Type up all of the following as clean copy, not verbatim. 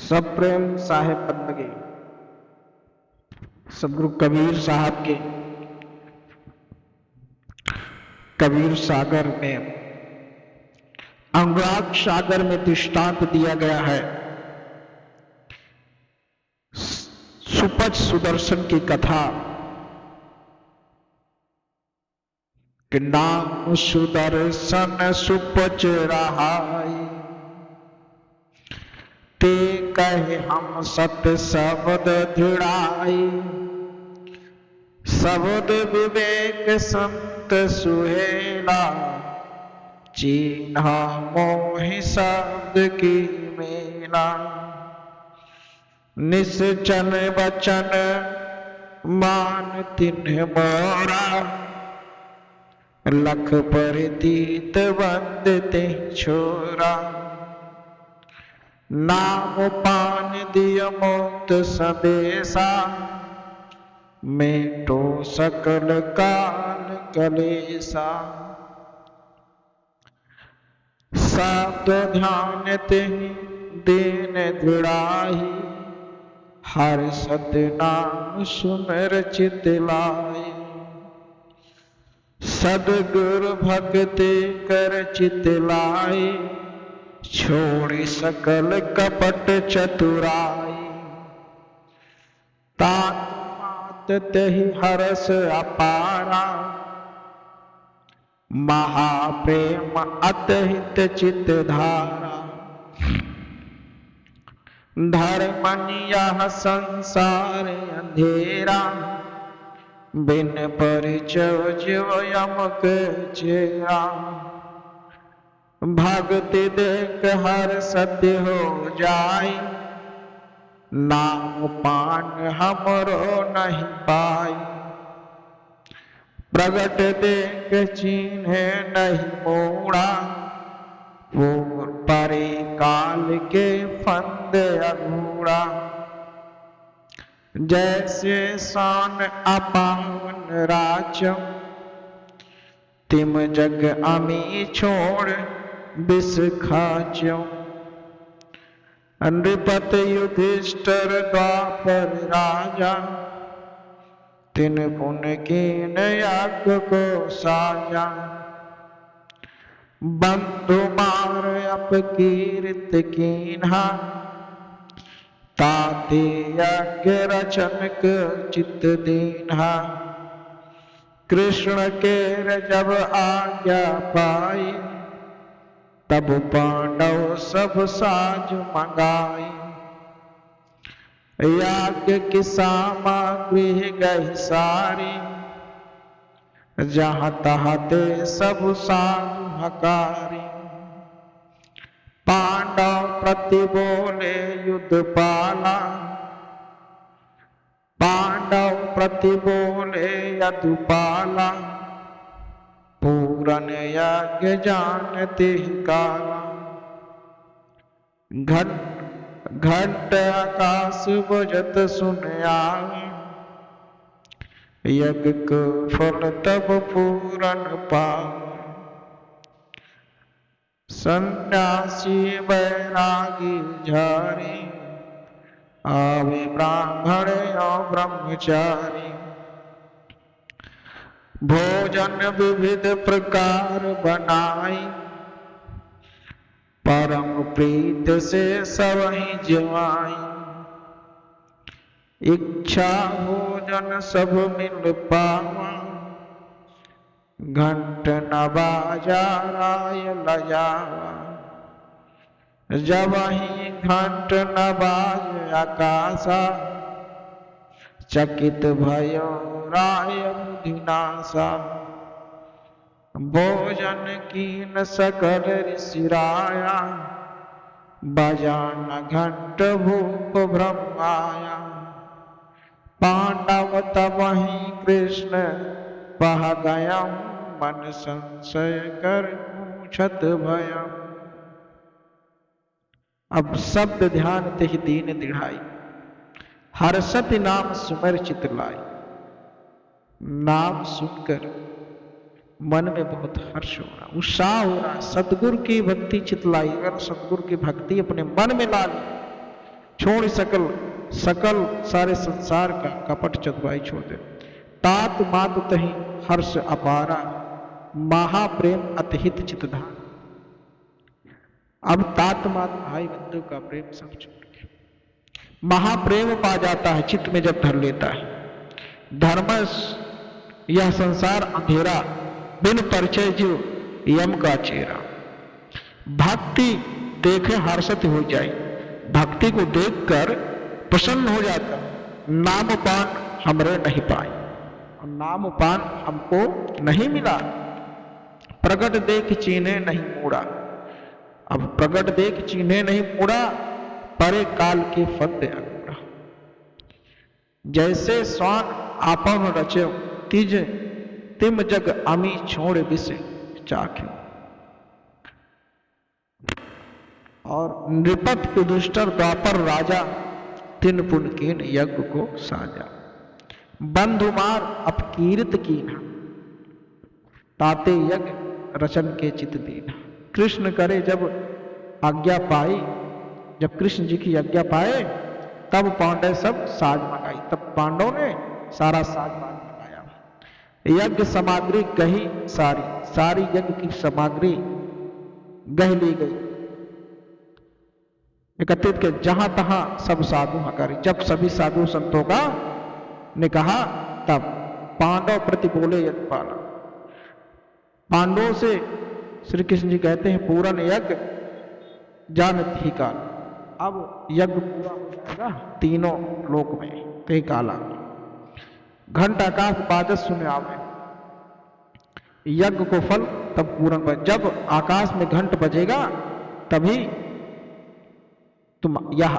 सब प्रेम साहेब बंदगी सदगुरु कबीर साहब के कबीर सागर में अनुराग सागर में दृष्टांत दिया गया है। सुपच सुदर्शन की कथा कि नाम सुदर्शन सुपच रहाई, ते कहे हम सत शब्द दृढ़ाई। शब्द विवेक संत सुहेला, चिन्ह मोहि शब्द की मेला। निश्चल वचन मान तिन्ह मोरा, लख परितीत वंदते छोरा। नाम पान दिय मुक्त संदेशा, मेटो सकल काल कलेसा। शब्द ध्यान तेहि दीन दृढ़ाई, हर सतनाम सुमिर चित लाई। सद्गुरु भक्ति कर चित लाई, छोड़ी सकल कपट चतुराई। तात मात तेहि हरस अपारा, महाप्रेम अतहित चित धारा। धर्म यह संसार अंधेरा, बिन परिचय जीव यमक चेरा। भक्ति देख हर सत्य हो जाय, नाम पान हमरो नहीं पाई। प्रगट देख चिन्हे नहीं मोड़ा, पूर्व परे काल के फंद अगूड़ा। जैसे शान अपावन राचम, तिम जग अमी छोड़ बिस खाचो। नृपत युधिष्ठिर द्वापर राजा, तिन पुन कीन याज्ञ को साजा। बंधु मार अपकीर्त कीन्हा, ताते यज्ञ रचनक चित्त दीन्हा। कृष्ण केर जब आज्ञा पाई, तब पांडव सब साज मंगाई। याज्ञ की सामग्री गई सारी, जहाँ तहाँ ते सब साज हकारी। पांडव प्रति बोले युद्ध पाला, पांडव प्रति बोले यदुपाला। पूरन यज्ञ जानते काला, घंट आकाश बजत सुन आए। यज्ञ को फल तब पूरन पाए। सन्यासी बैरागी झारी, आवे ब्राह्मण और ब्रह्मचारी। भोजन विविध प्रकार बनाई, परम प्रीत से सबहि जमाई। इच्छा भोजन सब मिल पावा, घंट न बाजा राय लजावा। जब ही घंट न बाज आकाशा, चकित भयो राय मुदिनासा। भोजन कीन सकल ऋषि राया, बजान घंट भूप ब्रह्माया। पांडव तब ही कृष्ण पह गया, मन संशय कर पूछत भया। अब शब्द ध्यान तेहि दीन दृढ़ाई, हर्षत नाम सुमिर चित लाई। नाम सुनकर मन में बहुत हर्ष हो रहा, उत्साह हो रहा। सतगुरु की भक्ति चित लाई। अगर सतगुरु की भक्ति अपने मन में ला ली छोड़ सकल सकल सारे संसार का कपट चतुराई छोड़ दे। तात मात तही हर्ष अपारा, महाप्रेम अतहित चितधार। अब तात मात भाई बंधु का प्रेम सब छोड़ के महाप्रेम पा जाता है चित्त में जब धर लेता है। धर्म यह संसार अंधेरा, बिन परिचय जो यम का चेहरा। भक्ति देखे हर्षित हो जाए, भक्ति को देखकर प्रसन्न हो जाता। नाम पान हमरे नहीं पाए, और नाम पान हमको नहीं मिला। प्रगट देख चीने नहीं मूड़ा, अब प्रगट देख चीने नहीं मूड़ा, परे काल के फल अंगूरा। जैसे स्वान आपन रचे, तिज तिम जग अमी छोड़ बिस चाख्यो। और नृपत युधिष्ठिर द्वापर राजा, तिन पुन कीन यज्ञ को साजा। बंधुमार अपकीर्त कीना, ताते यज्ञ रचन के चित दीना। कृष्ण करे जब आज्ञा पाई, जब कृष्ण जी की आज्ञा पाए तब पांडव सब साज मंगाई। तब पांडवों ने सारा साज मंगाया। यज्ञ सामग्री गही सारी, सारी यज्ञ की सामग्री गह ली गई, एकत्रित के जहां तहां सब साधु हकारी। जब सभी साधु संतों का ने कहा तब पांडव प्रति बोले यज्ञपाला। पांडवों से श्री कृष्ण जी कहते हैं पूर्ण यज्ञ जानत ही काल। अब यज्ञ पूरा हो जाएगा तीनों लोक में ते काला। घंट आकाश बाजत सुने आवे, यज्ञ को फल तब पूर्ण बन। जब आकाश में घंट बजेगा तभी तुम यह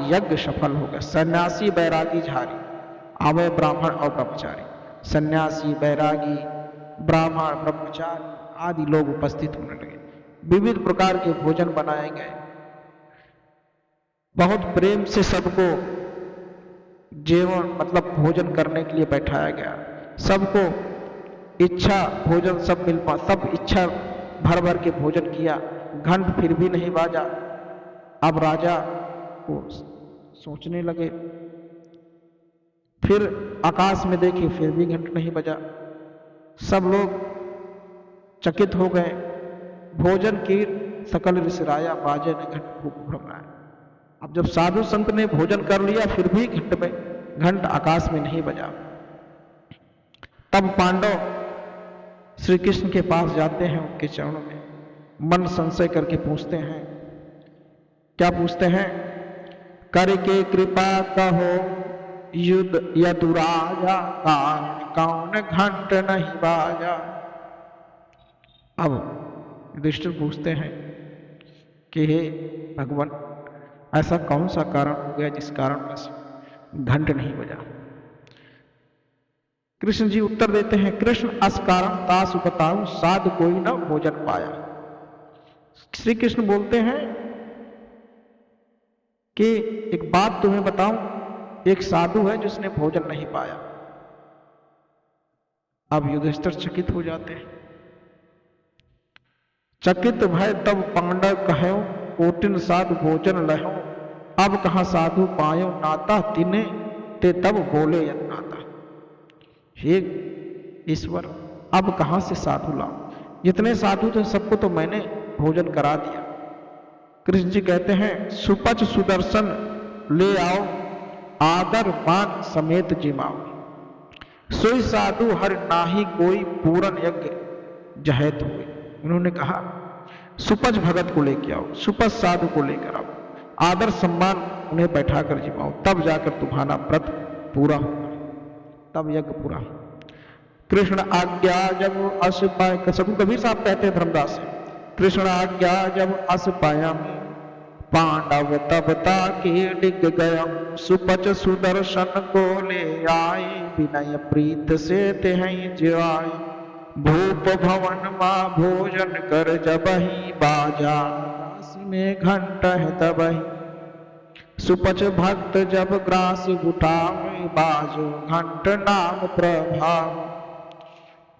यज्ञ सफल होगा। सन्यासी बैरागी झारी, आवे ब्राह्मण और ब्रह्मचारी। सन्यासी बैरागी ब्राह्मण ब्रह्मचारी आदि लोग उपस्थित होने लगे। विविध प्रकार के भोजन बनाए गए, बहुत प्रेम से सबको जीवन मतलब भोजन करने के लिए बैठाया गया। सबको इच्छा भोजन सब मिल पा, सब इच्छा भर भर के भोजन किया। घंट फिर भी नहीं बाजा। अब राजा को सोचने लगे, फिर आकाश में देखे फिर भी घंट नहीं बजा। सब लोग चकित हो गए। भोजन की सकल विसराया, बाजे ने घंट खूब भ्रमराया। अब जब साधु संत ने भोजन कर लिया फिर भी घंट आकाश में नहीं बजा। तब पांडव श्री कृष्ण के पास जाते हैं, उनके चरणों में मन संशय करके पूछते हैं। क्या पूछते हैं? करके कृपा कहो युद्ध यदुराजा, कारण कौन घंट नहीं बाजा। अब युधिष्ठिर पूछते हैं कि हे भगवान, ऐसा कौन सा कारण हो गया जिस कारण बस घंट नहीं बजा। कृष्ण जी उत्तर देते हैं, कृष्ण अस कारण तासु बताऊं, साध कोई न भोजन पाया। श्री कृष्ण बोलते हैं कि एक बात तुम्हें बताऊं, एक साधु है जिसने भोजन नहीं पाया। अब युधिष्ठिर चकित हो जाते हैं। चकित भय तब पांडव कहो, कोटिन साधु भोजन लहो। अब कहां साधु पायो नाता, तिने ते तब बोले यत्नाता। हे ईश्वर, अब कहां से साधु लाऊं? जितने साधु थे सबको तो मैंने भोजन करा दिया। कृष्ण जी कहते हैं, सुपच सुदर्शन ले आओ, आदर मान समेत जिमाओ। सोई साधु हर नाही कोई, पूर्ण यज्ञ जहत हुए। उन्होंने कहा सुपच भगत को लेके आओ, सुपच साधु को लेकर आओ, आदर सम्मान उन्हें बैठा कर जिमाओ, तब जाकर तुम्हारा व्रत पूरा होगा, तब यज्ञ पूरा। कृष्ण आज्ञा जब अस पाए, सबको कबीर साहब कहते हैं धर्मदास से, कृष्ण आज्ञा जब अस पायम, पांडव तब ताके डिग गया। सुपच सुदर्शन को ले आए, विनय प्रीत से तेहं जिवाए। भूप भवन मां भोजन कर जबहि, बाजा ग्रास में घंट है तबहि। सुपच भक्त जब ग्रास उठावे, बाजो घंट नाम प्रभाव।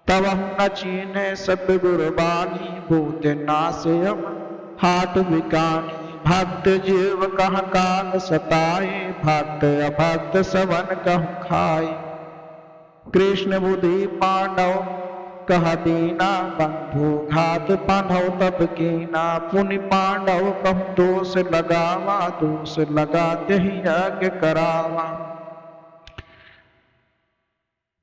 तब न चीन्हे सतगुर बानी, भूत नासयम हाट विकानी। भक्त जीव कह काल सताए, भक्त अभक्त सवन कहु खाए। कृष्ण बुद्धि पांडव कह दीना, बंधु घात बांधव तब कीना। पुनि पांडव कहु दोष लगावा, दोष लगाते ही यज्ञ करावा।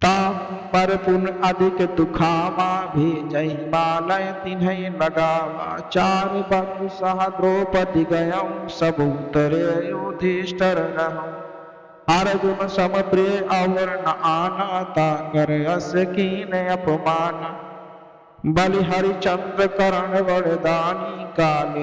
ताम पर पुन अधिक दुखावा, भेजहि बालय तिन्हि लगावा। 4 वर्ष सह द्रौपदी गयऊँ, सब उतरे युधिष्ठिर रहूँ। अर्जुन सम प्रिय और न आना, ताकर अस कीन अपमान। बलि हरिचंद्र करण वरदानी, काल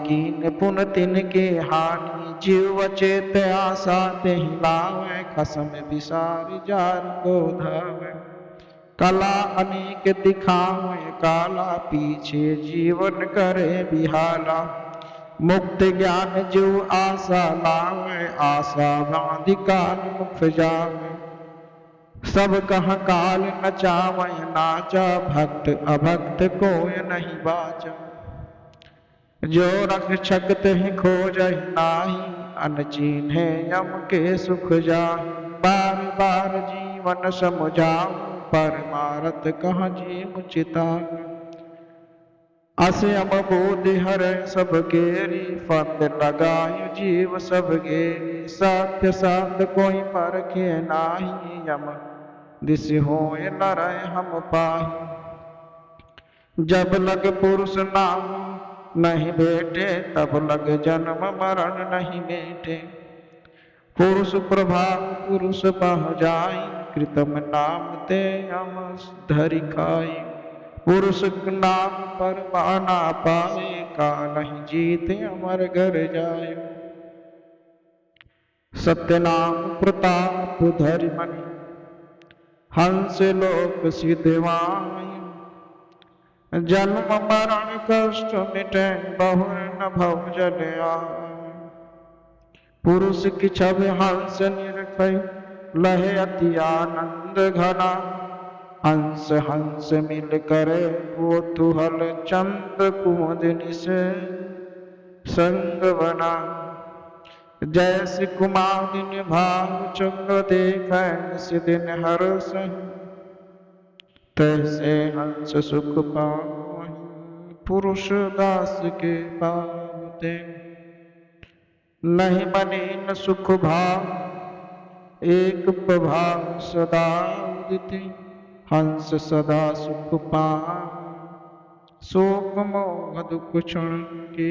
कीन पुन तिनके हानि। जीव चेत आशा तेहि लावै, खसम विसार जार को धावै। कला अनेक दिखावै काला, पीछे जीवन करे बिहाला। मुक्त ज्ञान जो आशा लावै, आशा बांधि काल मुख जावै। सब कह काल नचावै नाचा, भक्त अभक्त कोय नहीं बाचा। जो रक्षक तेहि खोजहि नाही, अनचीन्हे यम के सुख जाहि। बार बार जीवन समुझाऊँ, परमारथ कह जीव चिताऊँ। अस यम बोधि हरै सब केरी, फंद लगाय जीव सब गेरी। साध्य साध कोई परखे नाही, यम दिस होय नरै हम पाहि। जब लग पुरुष नाम नहीं भेटे, तब लग जन्म मरण नहीं मेटे। पुरुष प्रभाव पुरुष पह जाई, कृतम नाम ते यम धरि खाई। पुरुष नाम पर पाना पाए, कालहि जीत अमर घर जाए। सत्य नाम प्रताप धरि मनि, हंस लोक सिधवाई। जन्म मरण कष्ट मिटे, बहुर न भव जल आए। पुरुष की छवि हंस निरखै, लहे अति आनंद घना। हंस हंस मिल करे वो तुहल, चंद्र कुमुदिनी से संग बना। जैसे कुमारिन भाव चंद्र देखै, निस दिन हर्षहि। तैसे हंस सुख पावहि, पुरुष दास के पावते। नहीं बने न सुख भाव, एक प्रभाव सदा उदिति। हंस सदा सुख पाव, शोक मोह दुख क्षण के